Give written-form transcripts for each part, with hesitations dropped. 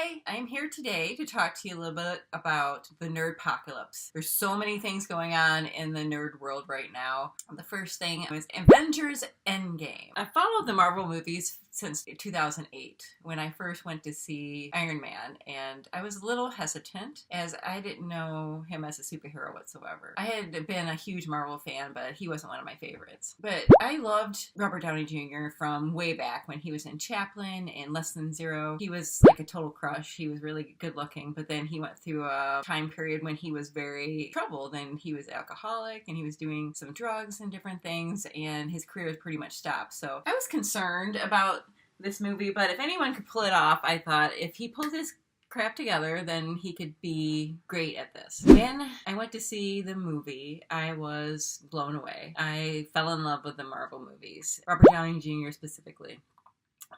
Hi, I'm here today to talk to you a little bit about the nerdpocalypse. There's so many things going on in the nerd world right now. The first thing was Avengers Endgame. I followed the Marvel movies since 2008 when I first went to see Iron Man, and I was a little hesitant as I didn't know him as a superhero whatsoever. I had been a huge Marvel fan, but he wasn't one of my favorites. But I loved Robert Downey Jr. from way back when he was in Chaplin and Less Than Zero. He was like a total crush. He was really good looking, but then he went through a time period when he was very troubled, and he was alcoholic and he was doing some drugs and different things, and his career was pretty much stopped. So I was concerned about this movie, but if anyone could pull it off, I thought if he pulled his crap together, then he could be great at this. When I went to see the movie, I was blown away. I fell in love with the Marvel movies, Robert Downey Jr. specifically.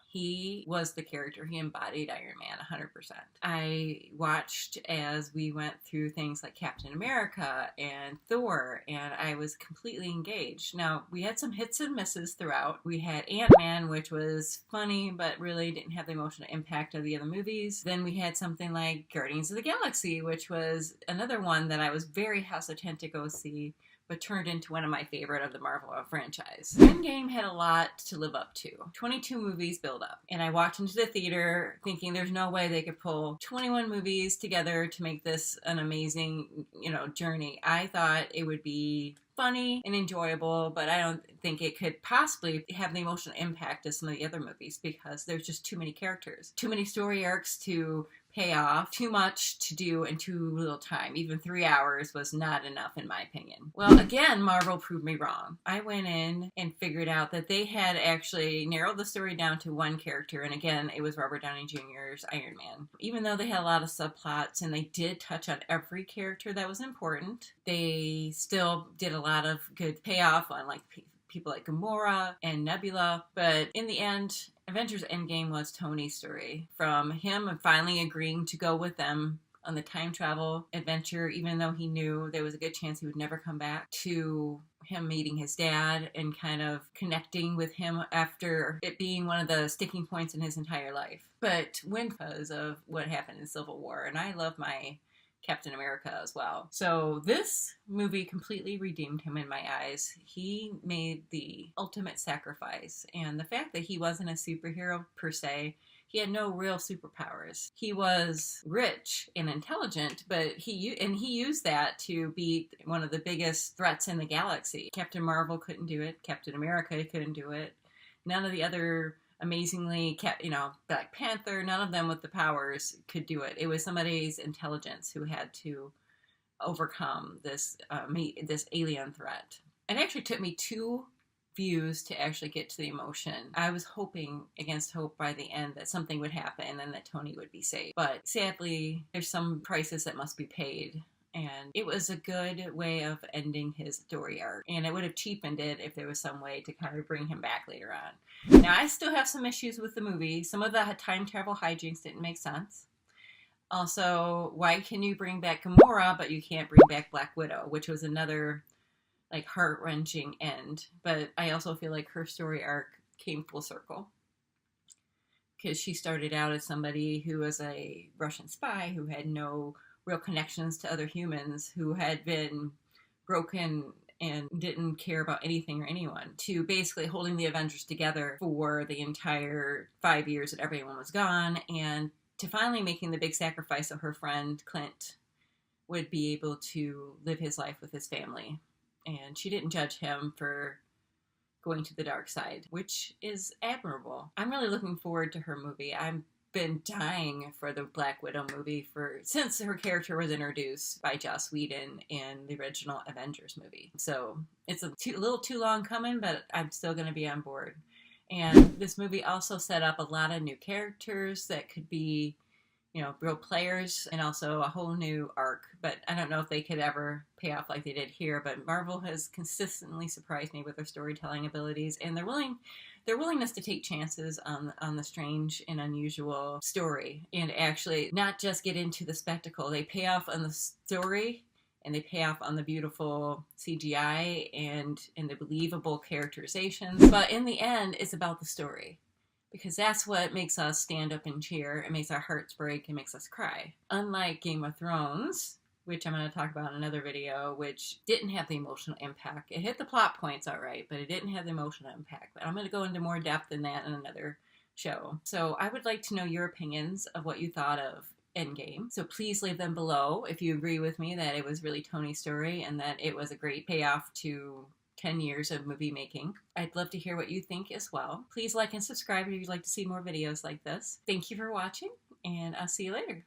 He was the character. He embodied Iron Man 100%. I watched as we went through things like Captain America and Thor, and I was completely engaged. Now, we had some hits and misses throughout. We had Ant-Man, which was funny, but really didn't have the emotional impact of the other movies. Then we had something like Guardians of the Galaxy, which was another one that I was very hesitant to go see, but turned into one of my favorite of the Marvel franchise. Endgame had a lot to live up to. 22 movies build up. And I walked into the theater thinking there's no way they could pull 21 movies together to make this an amazing, journey. I thought it would be funny and enjoyable, but I don't think it could possibly have the emotional impact of some of the other movies because there's just too many characters, too many story arcs to pay off, too much to do in too little time. Even 3 hours was not enough in my opinion. Well, again, Marvel proved me wrong. I went in and figured out that they had actually narrowed the story down to one character, and again, it was Robert Downey Jr.'s Iron Man. Even though they had a lot of subplots and they did touch on every character that was important, they still did a lot of good payoff on people like Gamora and Nebula, but in the end, Avengers Endgame was Tony's story. From him finally agreeing to go with them on the time travel adventure, even though he knew there was a good chance he would never come back, to him meeting his dad and kind of connecting with him after it being one of the sticking points in his entire life. But because of what happened in Civil War, and I love my Captain America as well. So this movie completely redeemed him in my eyes. He made the ultimate sacrifice, and the fact that he wasn't a superhero per se, he had no real superpowers. He was rich and intelligent, but he used that to beat one of the biggest threats in the galaxy. Captain Marvel couldn't do it. Captain America couldn't do it. None of the other amazingly, Black Panther, none of them with the powers could do it. It was somebody's intelligence who had to overcome this alien threat. It actually took me 2 views to actually get to the emotion. I was hoping against hope by the end that something would happen and that Tony would be saved. But sadly, there's some prices that must be paid. And it was a good way of ending his story arc. And it would have cheapened it if there was some way to kind of bring him back later on. Now, I still have some issues with the movie. Some of the time travel hijinks didn't make sense. Also, why can you bring back Gamora, but you can't bring back Black Widow, which was another heart-wrenching end. But I also feel like her story arc came full circle, because she started out as somebody who was a Russian spy who had no real connections to other humans, who had been broken and didn't care about anything or anyone, to basically holding the Avengers together for the entire 5 years that everyone was gone, and to finally making the big sacrifice so her friend Clint would be able to live his life with his family. And she didn't judge him for going to the dark side, which is admirable. I'm really looking forward to her movie. I've been dying for the Black Widow movie since her character was introduced by Joss Whedon in the original Avengers movie. So it's a little too long coming, but I'm still going to be on board. And this movie also set up a lot of new characters that could be, real players, and also a whole new arc. But I don't know if they could ever pay off like they did here, but Marvel has consistently surprised me with their storytelling abilities and their willingness to take chances on the strange and unusual story, and actually not just get into the spectacle. They pay off on the story, and they pay off on the beautiful CGI and the believable characterizations. But in the end, it's about the story. because that's what makes us stand up and cheer. It makes our hearts break. It makes us cry. Unlike Game of Thrones, which I'm going to talk about in another video, which didn't have the emotional impact. It hit the plot points all right, but it didn't have the emotional impact. But I'm going to go into more depth than that in another show. So I would like to know your opinions of what you thought of Endgame. So please leave them below if you agree with me that it was really Tony's story and that it was a great payoff to 10 years of movie making. I'd love to hear what you think as well. Please like and subscribe if you'd like to see more videos like this. Thank you for watching, and I'll see you later.